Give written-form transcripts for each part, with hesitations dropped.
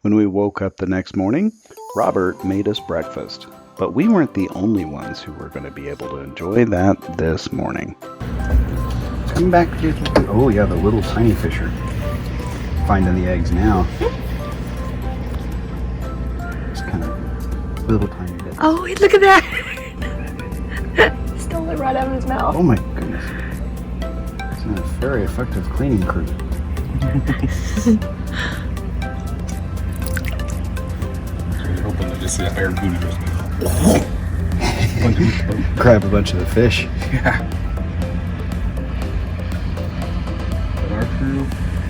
When we woke up the next morning, Robert made us breakfast. But we weren't the only ones who were going to be able to enjoy that this morning. Come back, kids. Oh yeah, the little tiny fish are finding the eggs now. It's kind of little tiny bit. Oh, look at that! Stole it right out of his mouth. Oh my goodness. It's a very effective cleaning crew. Hoping to just see that air booty just grab a bunch of the fish. Yeah. But our crew?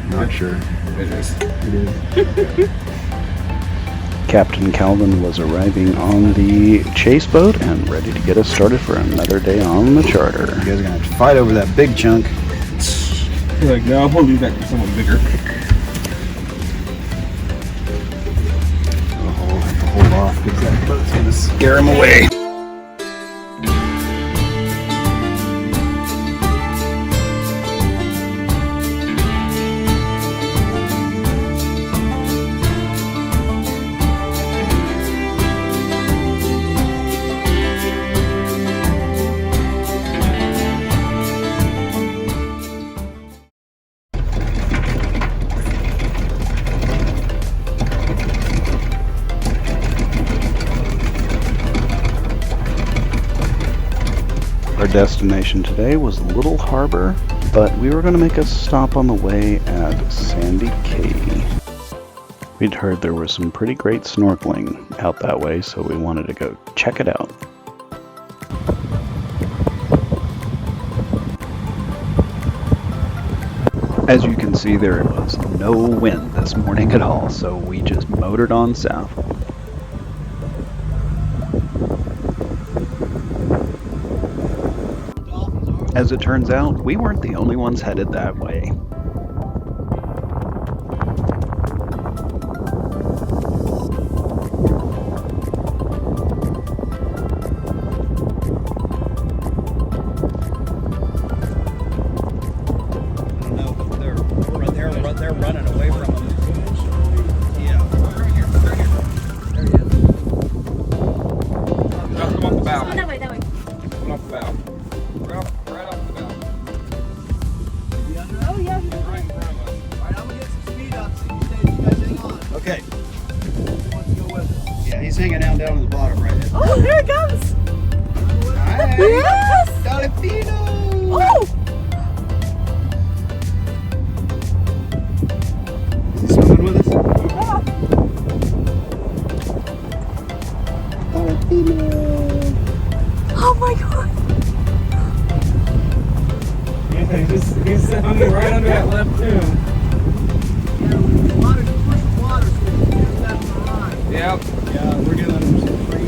Not sure. It is. It is. Captain Calvin was arriving on the chase boat and ready to get us started for another day on the charter. You guys are gonna have to fight over that big chunk. You're like, no, I'm gonna leave that for someone bigger. I'll have to hold off because that boat's gonna scare him away. Our destination today was Little Harbour, but we were going to make a stop on the way at Sandy Cay. We'd heard there was some pretty great snorkeling out that way, so we wanted to go check it out. As you can see, there was no wind this morning at all, so we just motored on south. As it turns out, we weren't the only ones headed that way. They're running away from them. Yeah. Right here. There he is. Come off the bow. That way, that way. Come off the bow. Right off the bow. Oh, yeah. Right in front of us. Alright, I'm gonna get some speed up so you guys hang on. Okay. Who wants to go with us? Yeah, he's hanging down at the bottom right now. Oh, here it comes. Hi! Yes! Dolphino! Oh! Is he swimming with us? Oh my god. Yeah, he's sitting right under that left tube. Water, push the water so we can get that line. Yep. Yeah, we're doing some pretty...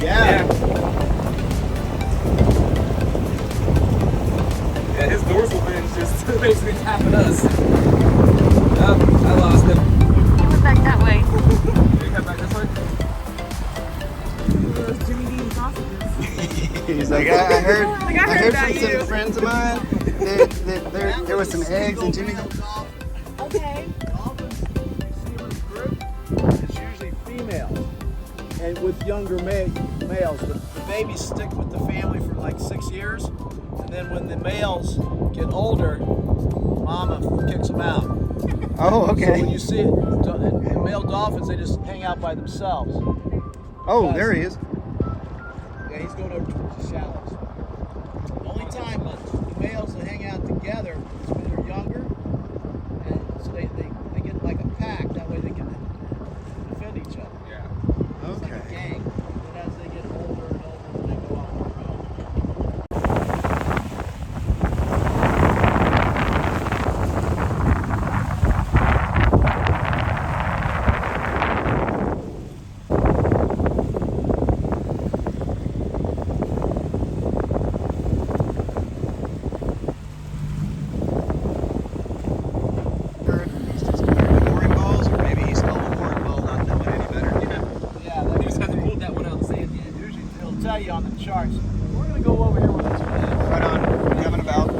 Yeah, his dorsal fin's just basically tapping us. Oh, I lost him. He went back that way. Did he come back this way? Those Jimmy Dean sausages. He's like, I heard, Like, I heard about from you. some friends of mine that there was some eggs and Jimmy. Okay. Dolphins, you see them in a group, it's usually females. And with younger males, the babies stick with the family for like 6 years. And then when the males get older, mama kicks them out. Oh, So okay. when you see it, in male dolphins, they just hang out by themselves. Oh, there he is. Yeah, he's going over towards the shallows. The only time the males that hang out together is when they're younger, and so they get like a pack. That way they can defend each other. Yeah. It's like a Okay. gang. And as they get older and older, they go off on their own. He's just ignoring balls, or maybe he's still ignoring ball, not knowing any better. You know? Yeah, He just hasn't pulled that one out and sand yet. usually it'll tell you on the charts. We're gonna go over here with this man. Right on. Coming about.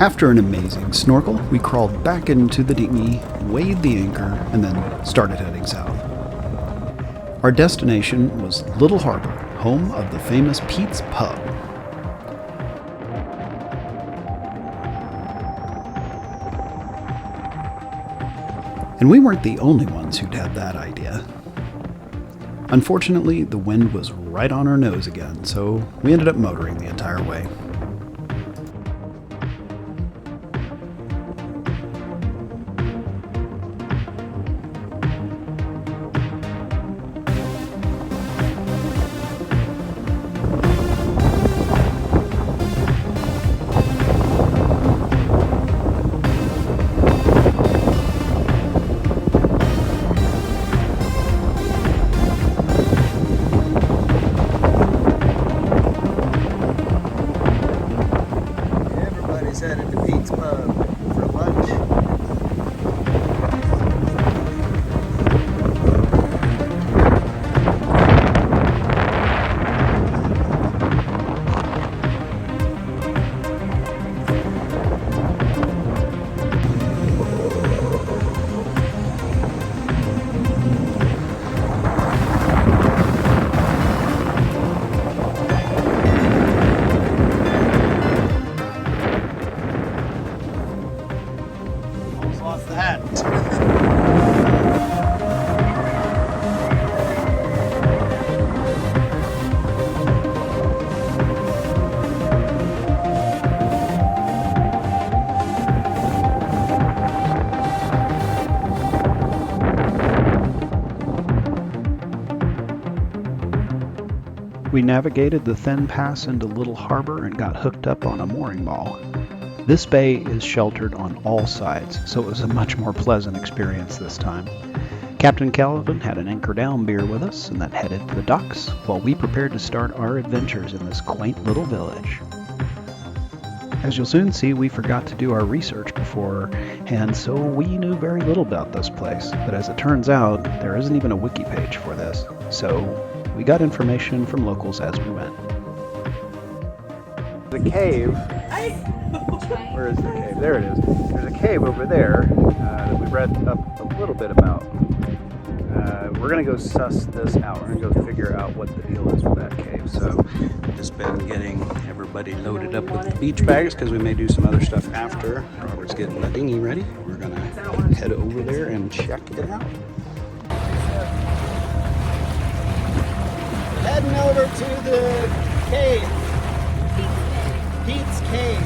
After an amazing snorkel, we crawled back into the dinghy, weighed the anchor, and then started heading south. Our destination was Little Harbour, home of the famous Pete's Pub. And we weren't the only ones who'd had that idea. Unfortunately, the wind was right on our nose again, so we ended up motoring the entire way. Headed to Pete's Pub for lunch. Lost the hat. We navigated the thin pass into Little Harbour and got hooked up on a mooring mall. This bay is sheltered on all sides, so it was a much more pleasant experience this time. Captain Calvin had an anchor down beer with us and then headed to the docks while we prepared to start our adventures in this quaint little village. As you'll soon see, we forgot to do our research beforehand, so we knew very little about this place. But as it turns out, there isn't even a wiki page for this, so we got information from locals as we went. The cave. Where is the cave? There it is. There's a cave over there that we read up a little bit about. We're going to go suss this out. We're going to go figure out what the deal is with that cave. So, just been getting everybody loaded up with the beach bags because we may do some other stuff after. Robert's getting the dinghy ready. We're going to head over there and check it out. Heading over to the cave. Pete's Cave.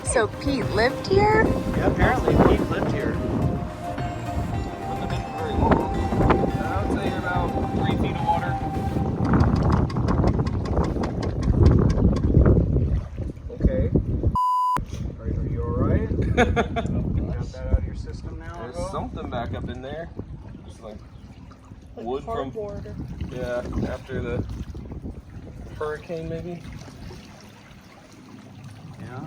So Pete lived here? Yeah, apparently Pete lived here. Wouldn't have been very long. I would say about 3 feet of water. Okay. Are you alright? Got that out of your system now? There's something back up in there. Just like wood from. Yeah, after the hurricane maybe. Yeah.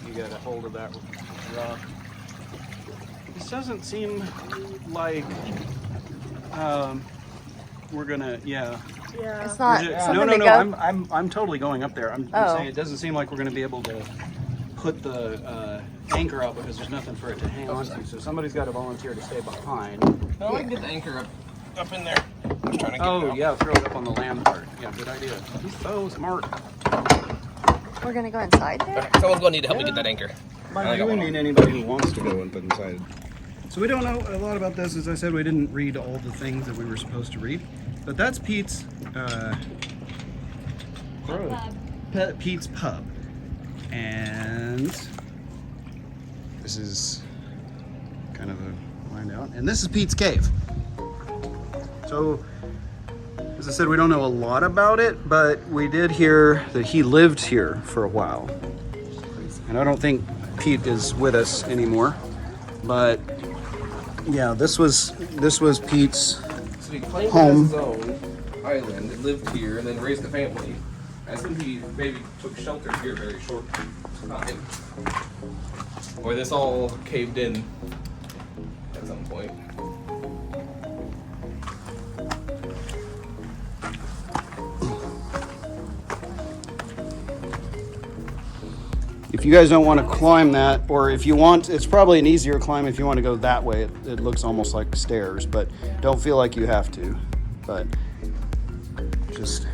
You got a hold of that rock. This doesn't seem like we're gonna, yeah. It's not something No. to go. I'm totally going up there. I'm saying it doesn't seem like we're gonna be able to put the anchor out because there's nothing for it to hang on to. So somebody's got to volunteer to stay behind. No, I can get the anchor up in there. I was trying to get it Oh out. yeah, throw it up on the land part. Yeah, good idea. He's so smart. We're gonna go inside there? Someone's gonna need to help me get that anchor. By the way, we need anybody who wants to go and put inside. So we don't know a lot about this. As I said, we didn't read all the things that we were supposed to read. But that's Pete's Pete's Pub. And this is kind of a wind out. And this is Pete's Cave. So, as I said, we don't know a lot about it, but we did hear that he lived here for a while. And I don't think Pete is with us anymore, but yeah, this was Pete's So he claimed home. his own. island and lived here and then raised a family. I think he maybe took shelter here a very short time. Or this all caved in at some point. If you guys don't want to climb that, or if you want, it's probably an easier climb if you want to go that way. It looks almost like stairs, but don't feel like you have to. But just...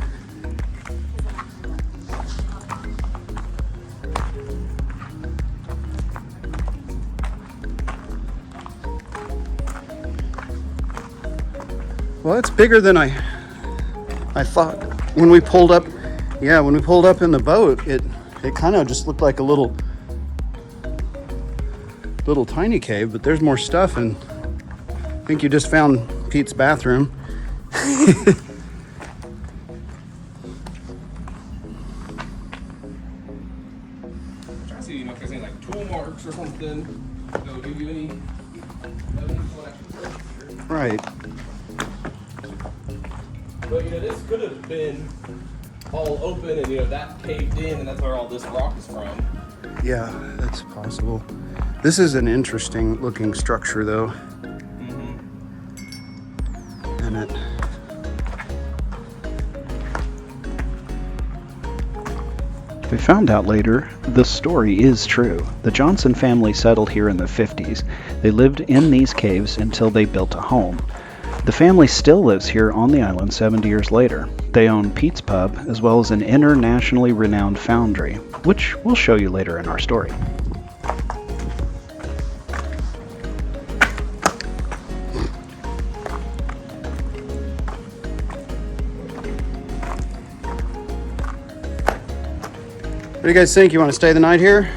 Well, it's bigger than I thought. When we pulled up, yeah, when we pulled up in the boat, it kind of just looked like a little tiny cave, but there's more stuff, and I think you just found Pete's bathroom. Try to see, if there's any like tool marks or something that will give you any evidence what actually here. Right. But this could have been all open and that caved in and that's where all this rock is from. Yeah, that's possible. This is an interesting looking structure though. Mm-hmm. And it... We found out later, the story is true. The Johnson family settled here in the 50s. They lived in these caves until they built a home. The family still lives here on the island 70 years later. They own Pete's Pub as well as an internationally renowned foundry, which we'll show you later in our story. What do you guys think? You want to stay the night here?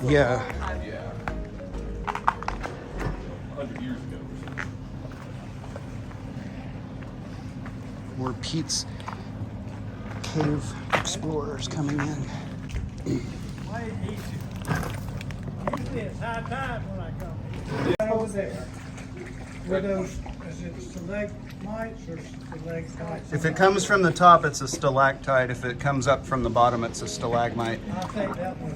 Yeah. Yeah. 100 years ago. More Pete's Cave explorers coming in. Why easy? Usually it's high tide when I come. Yeah. Over there. Were those, is it stalagmites or stalactites? If it comes from the top, it's a stalactite. If it comes up from the bottom, it's a stalagmite. I think that was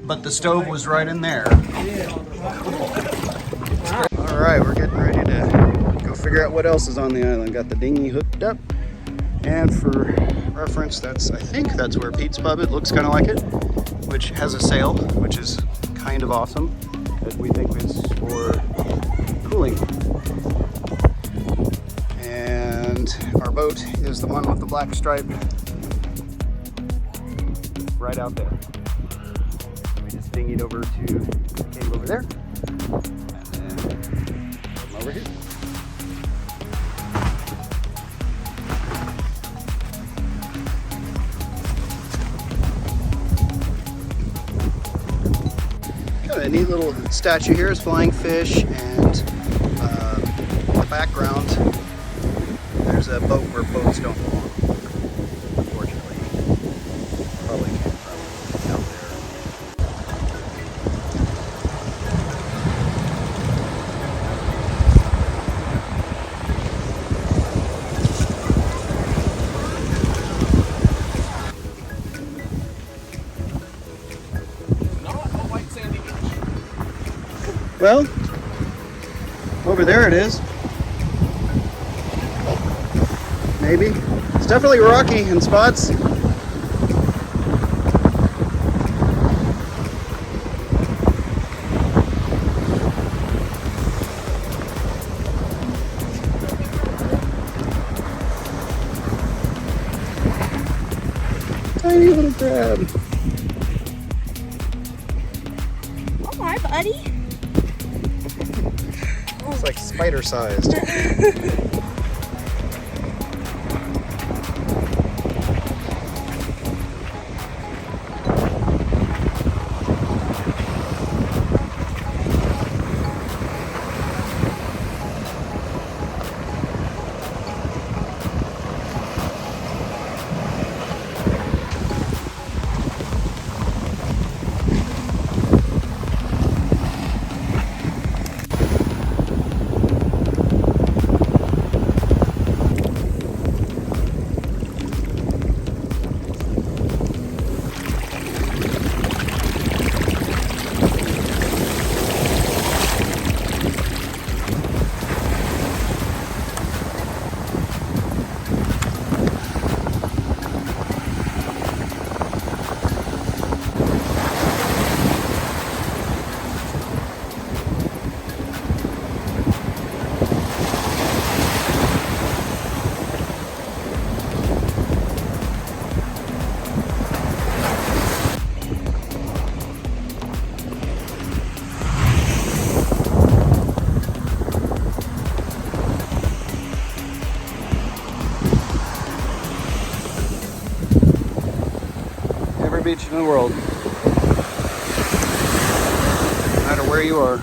But the stove was right in there. yeah. All right, we're getting ready to go figure out what else is on the island. Got the dinghy hooked up. And for reference, I think that's where Pete's Pub, it looks kind of like it, which has a sail, which is kind of awesome. That we think is for cooling. And our boat is the one with the black stripe right out there. We just dinghied over to the cave over there, and then come over here. Got a neat little statue here. Is flying fish, and in the background there's a boat where boats don't belong. Unfortunately, probably came from out there. Not a white sandy beach. Well, over there it is. Maybe. It's definitely rocky in spots. Tiny little crab. Oh, hi, buddy. It's like spider-sized. beach in the world. No matter where you are.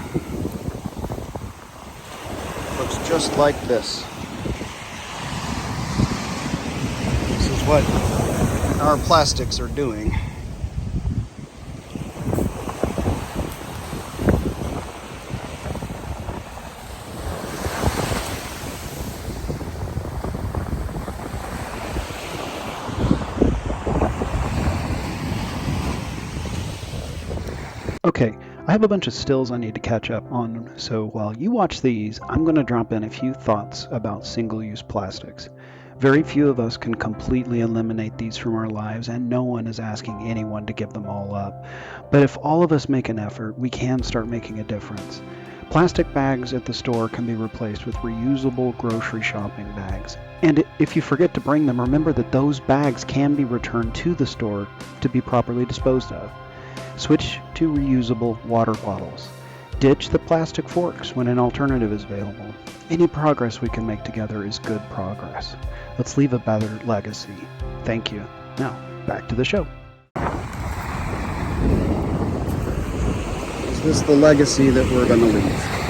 Looks just like this. This is what our plastics are doing. Okay, I have a bunch of stills I need to catch up on, so while you watch these, I'm going to drop in a few thoughts about single-use plastics. Very few of us can completely eliminate these from our lives, and no one is asking anyone to give them all up. But if all of us make an effort, we can start making a difference. Plastic bags at the store can be replaced with reusable grocery shopping bags. And if you forget to bring them, remember that those bags can be returned to the store to be properly disposed of. Switch to reusable water bottles. Ditch the plastic forks when an alternative is available. Any progress we can make together is good progress. Let's leave a better legacy. Thank you. Now, back to the show. Is this the legacy that we're going to leave?